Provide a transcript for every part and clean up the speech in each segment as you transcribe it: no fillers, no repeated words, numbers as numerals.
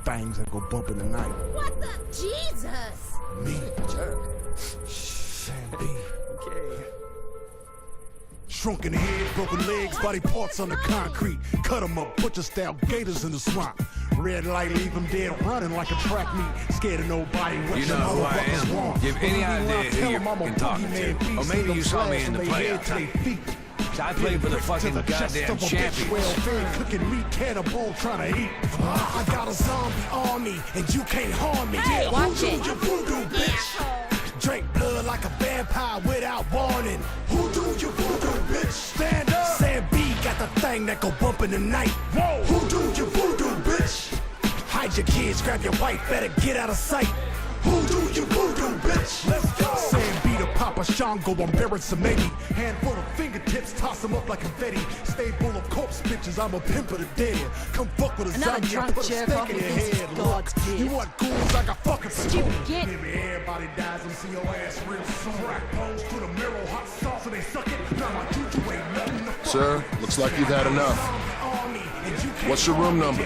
things that go bump in the night. What the? Jesus! Me, jerk. Sam B. Okay. Shrunken head, broken legs, body parts on the concrete. Cut 'em up, butcher style gators in the swamp. Red light, leave 'em dead running like a track meet. Scared of nobody. You know who I am? Do you have any idea who you're fucking talking to? Or maybe you saw me in the playoffs. I played for the fucking goddamn champions. Cooking meat, cannibal trying to eat. I got a zombie army, and you can't harm me. Hey, Yeah, watch who it. do you voodoo, bitch? Drink blood like a vampire without warning. Who do you voodoo, bitch? Stand up. Sam B got the thing that go bump in the night. Whoa. Who do you voodoo, bitch? Hide your kids, grab your wife, better get out of sight. Who do you voodoo, bitch? Let's go. Sam B to Papa Shango, I'm buried some maybe. Handful of fingertips, toss them up like confetti. Stay full of corpse bitches, I'm a pimp of the dead. Come fuck with a Another zombie, I drunk put a jerk stick off in your against head. God's Look, gift. you want ghouls, I got fucking Stupid kid. Maybe everybody dies, I'm see your ass real soon. Crack bones to the mirror, hot sauce and they suck it. Now my juju ain't nothing to fuck. Sir, looks like you've had enough. What's your room number?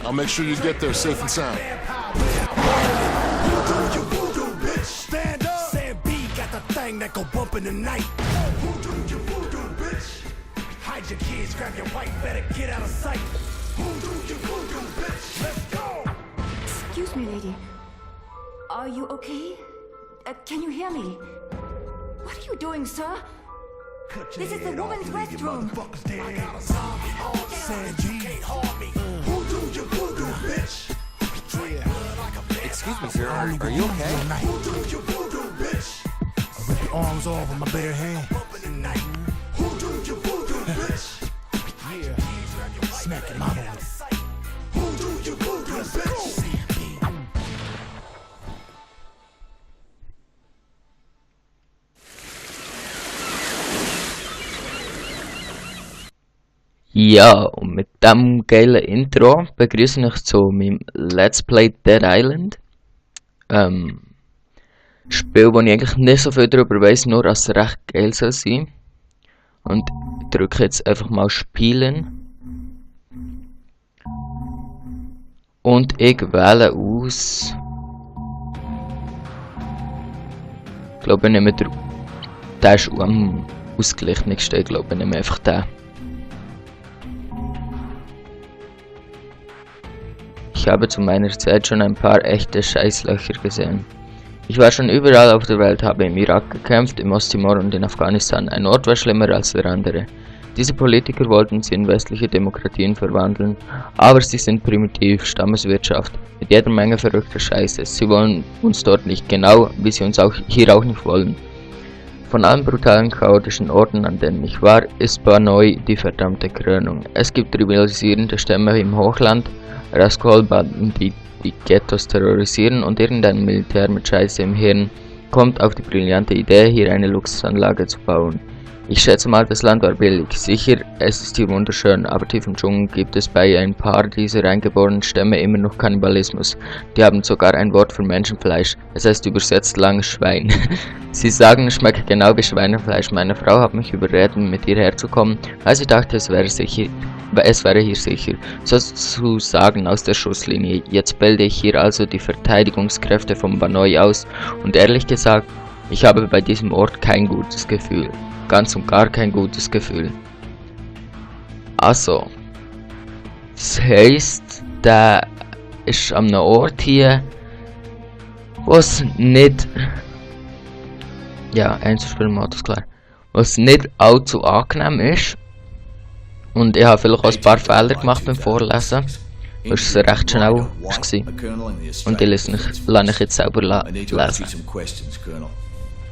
I'll make sure you get there safe and sound. Stand up. Sam B got the thing that go bump in the night. Who do you voodoo, bitch? Hide your kids, grab your wife, better get out of sight. Who do you voodoo, bitch? Let's go. Excuse me, lady. Are you okay? Can you hear me? What are you doing, sir? This is the woman's restroom. I got a zombie on Sam B can't harm me. Who do you voodoo, bitch? Excuse me, sir. Are you okay? Who do you voodoo, bitch? I rip your arms off with my bare hand. Who do you voodoo, bitch? Yeah. Smack it, mama. Who do you voodoo, bitch? Ja, und mit dem geilen Intro begrüße ich euch zu meinem Let's Play Dead Island. Spiel, wo ich eigentlich nicht so viel darüber weiss, nur dass es recht geil soll sein. Und ich drücke jetzt einfach mal Spielen. Und ich wähle aus. Ich glaube, ich nehme der ist am ausgeglichensten. Ich glaube, ich nehme einfach den. Ich habe zu meiner Zeit schon ein paar echte Scheißlöcher gesehen. Ich war schon überall auf der Welt, habe im Irak gekämpft, im Osttimor und in Afghanistan. Ein Ort war schlimmer als der andere. Diese Politiker wollten sie in westliche Demokratien verwandeln, aber sie sind primitiv, Stammeswirtschaft, mit jeder Menge verrückter Scheiße. Sie wollen uns dort nicht, genau wie sie uns hier auch nicht wollen. Von allen brutalen, chaotischen Orten, an denen ich war, ist Banoi die verdammte Krönung. Es gibt rivalisierende Stämme im Hochland, Raskolbanden, die Ghettos terrorisieren, und irgendein Militär mit Scheiße im Hirn kommt auf die brillante Idee, hier eine Luxusanlage zu bauen. Ich schätze mal, das Land war billig. Sicher, es ist hier wunderschön, aber tief im Dschungel gibt es bei ein paar dieser eingeborenen Stämme immer noch Kannibalismus. Die haben sogar ein Wort für Menschenfleisch. Es heißt übersetzt langes Schwein. Sie sagen, es schmeckt genau wie Schweinefleisch. Meine Frau hat mich überredet, mit ihr herzukommen, weil sie dachte, es wäre hier sicher. Sozusagen aus der Schusslinie. Jetzt bilde ich hier also die Verteidigungskräfte von Banoi aus, und ehrlich gesagt, ich habe bei diesem Ort kein gutes Gefühl. Ganz und gar kein gutes Gefühl. Also, das heisst, der ist an einem Ort hier, wo es nicht... Ja, Einzelspielermodus, klar. Was nicht allzu angenehm ist. Und ich habe vielleicht auch ein paar Fehler gemacht beim Vorlesen. Das war recht schnell. Und ich lasse ich jetzt selber lesen.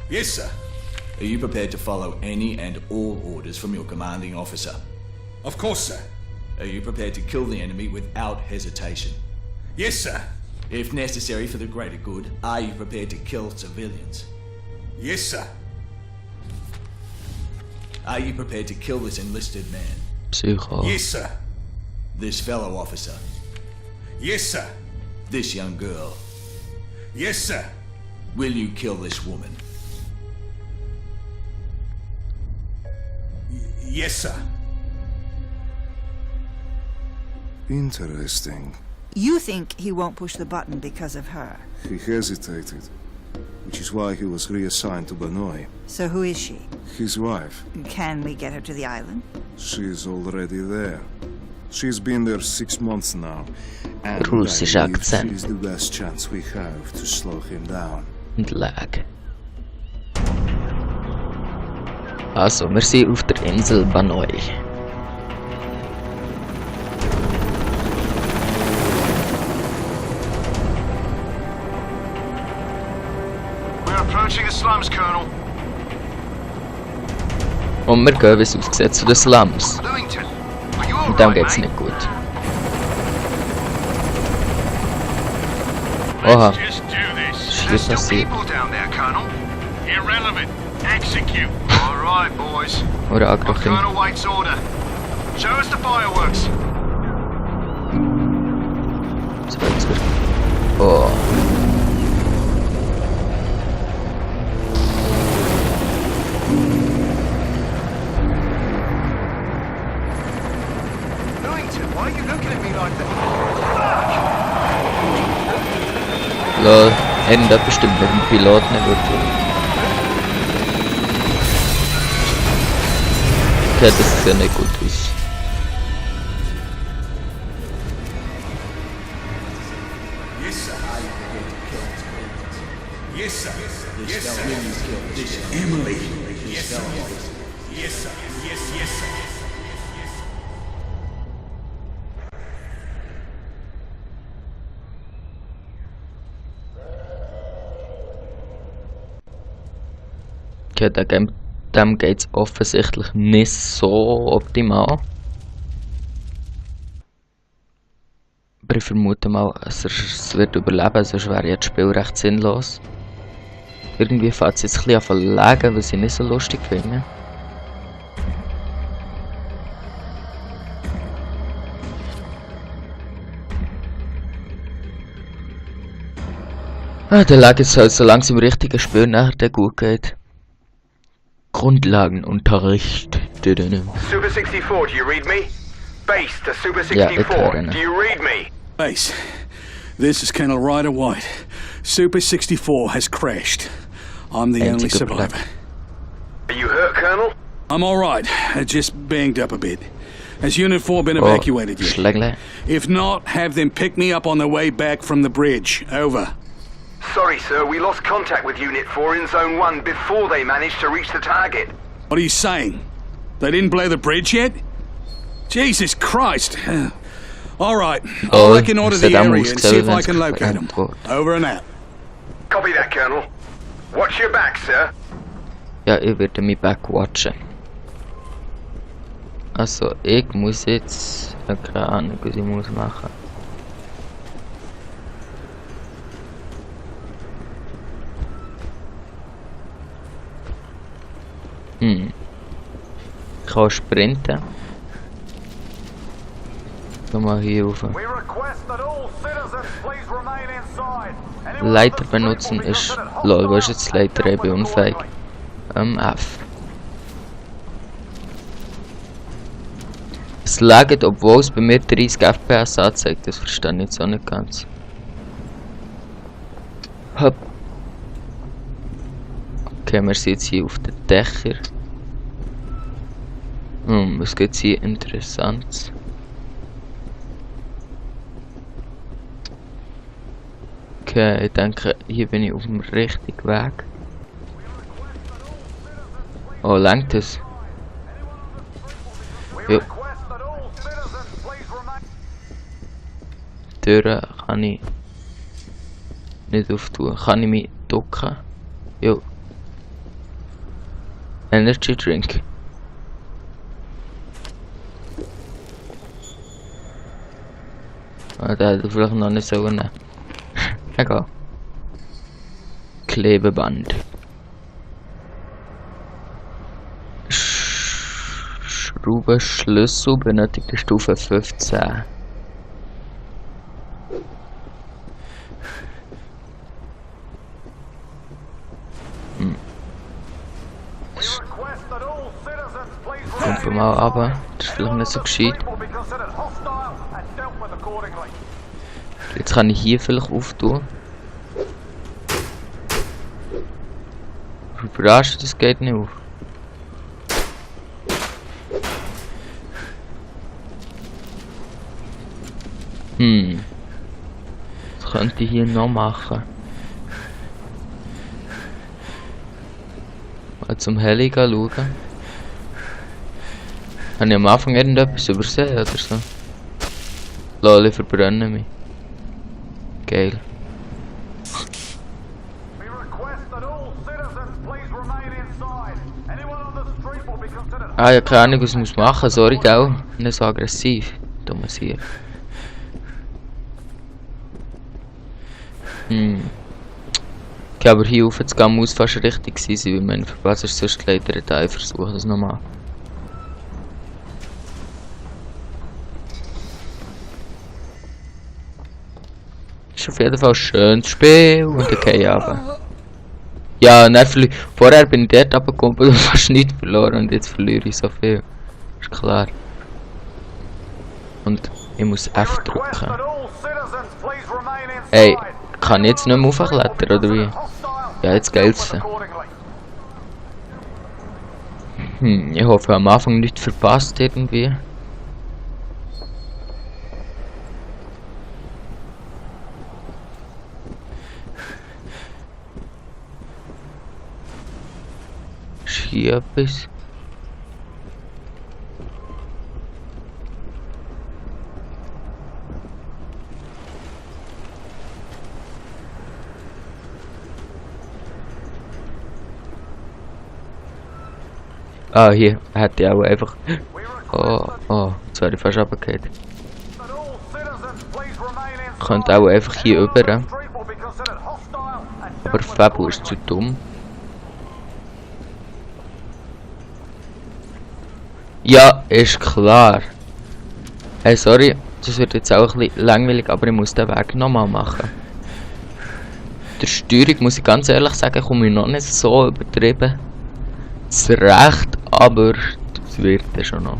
Yes, sir. Are you prepared to follow any and all orders from your commanding officer? Of course, sir. Are you prepared to kill the enemy without hesitation? Yes, sir. If necessary for the greater good, are you prepared to kill civilians? Yes, sir. Are you prepared to kill this enlisted man? Psycho. Yes, sir. This fellow officer? Yes, sir. This young girl? Yes, sir. Will you kill this woman? Yes, sir. Interesting. You think he won't push the button because of her. He hesitated, which is why he was reassigned to Banoi. So who is she? His wife. Can we get her to the island? She's already there. She's been there 6 months now. And Russisch I believe Akzent. she's the best chance we have to slow him down. Und lag. Also, wir sind auf der Insel Banoi. We're approaching the slums, Colonel. Und wir gehen, wie es aussieht, zu den Slums. Lewington, are you Und dem alright, geht's mate? nicht gut. Oha, Just do this. was There's hier still passiert? people down there, Colonel. Irrelevant. Execute. All right, boys. Oder On angegriffen. Colonel White's order. Show us the fireworks. So jetzt wird. Oh. Lewington, why are you looking at me like that? Lol, irgendetwas bestimmt mit dem Piloten nicht wirklich. Okay, das sieht ja nicht gut aus. Yes, sir. Yes, sir. Yes, sir. Emily. Yes, sir. Yes, sir. Yes, sir. Okay, dem geht's offensichtlich nicht so optimal. Aber ich vermute mal, es wird überleben, sonst wäre jetzt das Spiel recht sinnlos. Irgendwie fängt es jetzt ein bisschen an zu verlegen, was ich nicht so lustig finde. Der Lag ist halt, solange es im richtigen Spiel nachher gut geht. Grundlagenunterricht. Super 64, do you read me? Base to Super Ja, ich 64, höre ihn. do you read me? Base, this is Colonel Ryder White. Super 64 has crashed. I'm the only Einzige Problem. survivor. Are you hurt, Colonel? I'm alright, just banged up a bit. Has Unit 4 been Oh, evacuated yet? Schlägle. If not, have them pick me up on their way back from the bridge. Over. Sorry, sir, we lost contact with Unit 4 in Zone 1 before they managed to reach the target. What are you saying? They didn't blow the bridge yet? Jesus Christ. Alright, Oh, I'll reconnoiter the Saddam area and see if I Hussein can locate them. tot. Over and out. Copy that, Colonel. Watch your back, sir. Ja, ich werde mich backwatchen. Also, ich muss jetzt... keine Ahnung, was ich muss machen. Ich kann sprinten. Geh mal hier rauf. Leiter benutzen ist... Lol, was ist jetzt Leiter? Ich bin unfähig. F. Es laggt, obwohl es bei mir 30 FPS anzeigt. Das verstehe ich jetzt auch nicht ganz. Hopp. Okay, wir sind jetzt hier auf den Dächern. Was gibt's hier Interessantes? Okay, ich denke, hier bin ich auf dem richtigen Weg. Oh, langt es? Jo. Türen kann ich nicht auftun. Kann ich mich ducken? Jo. Energy Drink. Ah, da hätte ich vielleicht noch nicht so nehmen. Egal. Klebeband. Schraubenschlüssel, benötigte Stufe 15. Kommt mal runter, das ist vielleicht nicht so gescheit. Jetzt kann ich hier vielleicht auftun. Überrascht, das geht nicht auf. Was könnte ich hier noch machen? Mal zum Heli schauen. Habe ich am Anfang irgendetwas übersehen oder so? Lol, ich verbrenne mich. Geil. Ah, ja, keine Ahnung, was ich muss machen. Sorry, gell? Nicht so aggressiv. Dummer Sieg. Okay, aber hier rauf zu gehen muss fast richtig sein, weil mein Verpasser ist sonst leider da. Ich versuche das nochmal. Ist auf jeden Fall ein schönes Spiel und dann gehe ich runter. Ja, und vorher bin ich dort runtergekommen und fast nichts verloren und jetzt verliere ich so viel. Ist klar. Und ich muss F drücken. Hey, kann ich jetzt nicht mehr hochklettern oder wie? Ja, jetzt geht's. Ich hoffe am Anfang nicht verpasst irgendwie. Ist hier etwas? Ah, hier hätte ich auch einfach. Oh, jetzt wäre ich fast runtergefallen. Ich könnte auch einfach hier rüber. Aber Fabu ist zu dumm. Ja, ist klar. Hey, sorry, das wird jetzt auch ein bisschen langweilig, aber ich muss den Weg nochmal machen. Der Steuerung, muss ich ganz ehrlich sagen, komme ich noch nicht so übertrieben zurecht, aber das wird ja schon noch.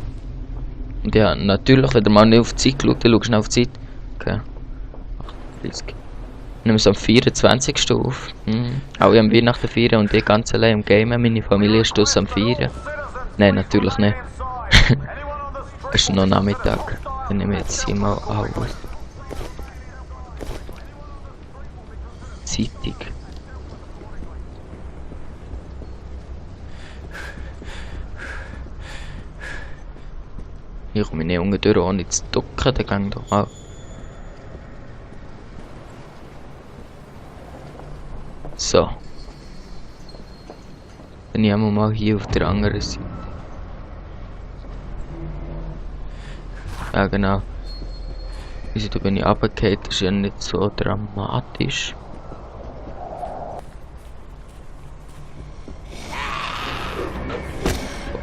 Und ja, natürlich, wenn du mal nicht auf die Zeit schaut, dann schaust du schnell auf die Zeit. Okay. 38. Nehmen wir es am 24. auf. Alle am Weihnachten feiern und ich ganz allein am Gamen. Meine Familie ist aus am Feiern. Nein, natürlich nicht. Es ist noch Nachmittag. Dann nehmen wir jetzt hier mal auf. Zeitung. Hier komme ich nicht unten durch, ohne zu ducken, dann gang doch mal. So. Dann nehmen wir mal hier auf der anderen Seite. Ja genau. Wieso da bin ich runtergefallen, das ist ja nicht so dramatisch.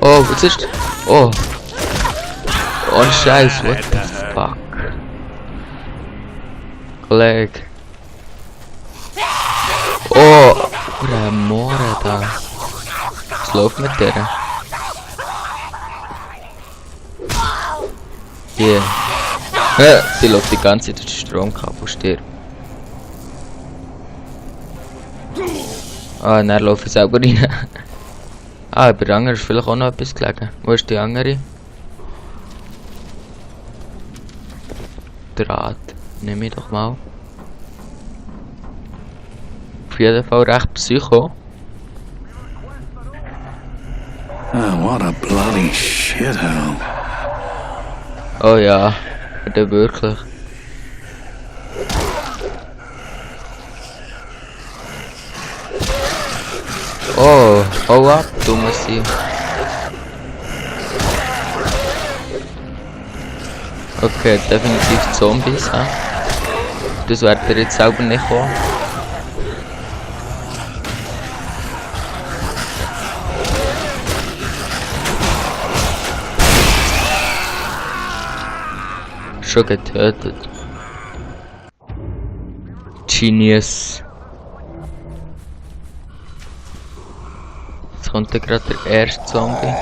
Oh, was ist? Oh. Oh Scheiß, what the fuck? Kollege. Oh, der Moore da. Was läuft mit der? Hier. Ja, die läuft die ganze Zeit durch den Stromkabel, stirbt. Ah, und dann laufe ich selber rein. Ah, über der anderen ist vielleicht auch noch etwas gelegen. Wo ist die andere? Draht. Nehme ich doch mal. Auf jeden Fall recht psycho. Oh, what a bloody shithole. Oh ja, der wirklich. Oh, hau ab, dummer Sie. Okay, definitiv Zombies, hä? Das werdet ihr jetzt selber nicht kommen. Schon getötet. Genius. Jetzt kommt gerade der erste Zombie.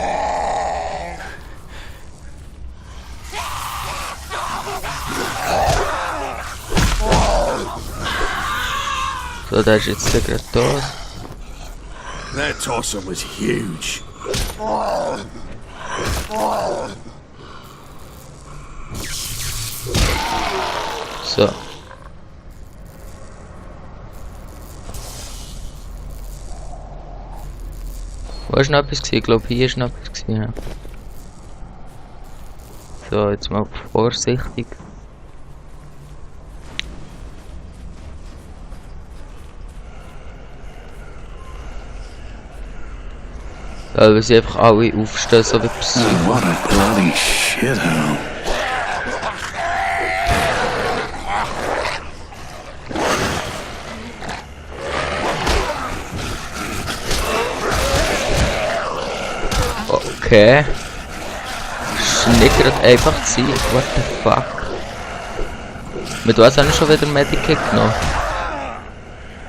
So, da ist jetzt der gerade tot. That tosser was huge. So. Wo ist noch etwas gewesen? Ich glaube, hier ist noch etwas gewesen. Ja. So, jetzt mal vorsichtig. Da weil sie einfach alle aufstehen, so wie Psycho. Oh, what a bloody shithole. Okay. Schnickert einfach zu sein. What the fuck? Mit was habe ich schon wieder Medikit genommen?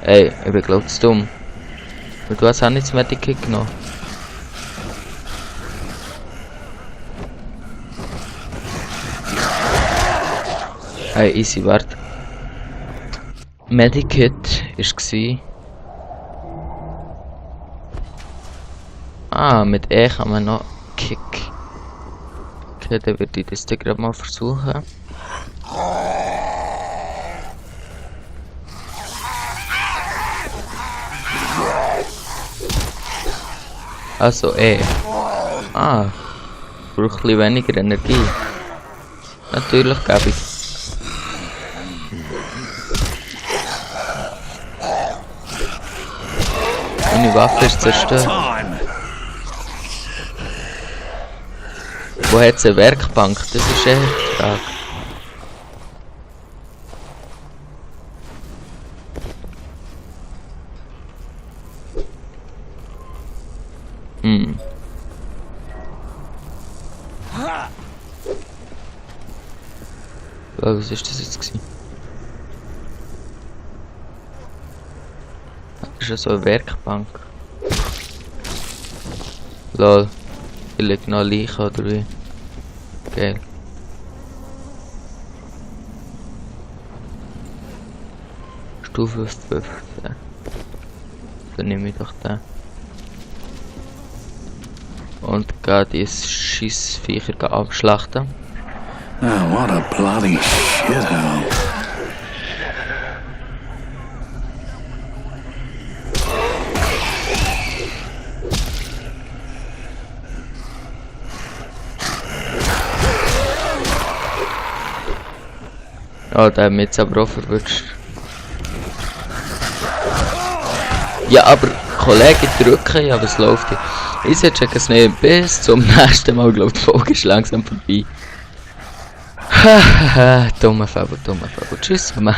Ey, ich bin glaub zu dumm. Mit was habe ich das Medikit genommen? Hey, easy, warte. Medikit war... Ah, mit E kann man noch Kick. Okay, dann würde ich das gerade mal versuchen. Also E. Ah, braucht ein bisschen weniger Energie. Natürlich gebe ich. Meine Waffe ist zerstört. Wo hat es eine Werkbank? Das ist eher die Frage. Oh, was ist das jetzt gewesen? Das ist ja so eine Werkbank. Lol. Hier liegt noch ein Leiche oder wie? Geil. Stufe 15. Dann nehme ich doch den. Und gehe die Scheissviecher abschlachten. Oh, what a bloody shithole. Oh, der hat mich jetzt aber auch verwünscht. Ja, aber Kollege, drücken, ja, was läuft hier? Ich check es nicht. Bis zum nächsten Mal, glaube ich, die Folge ist langsam vorbei. Hahaha, dummer Fabel. Tschüss, Mann.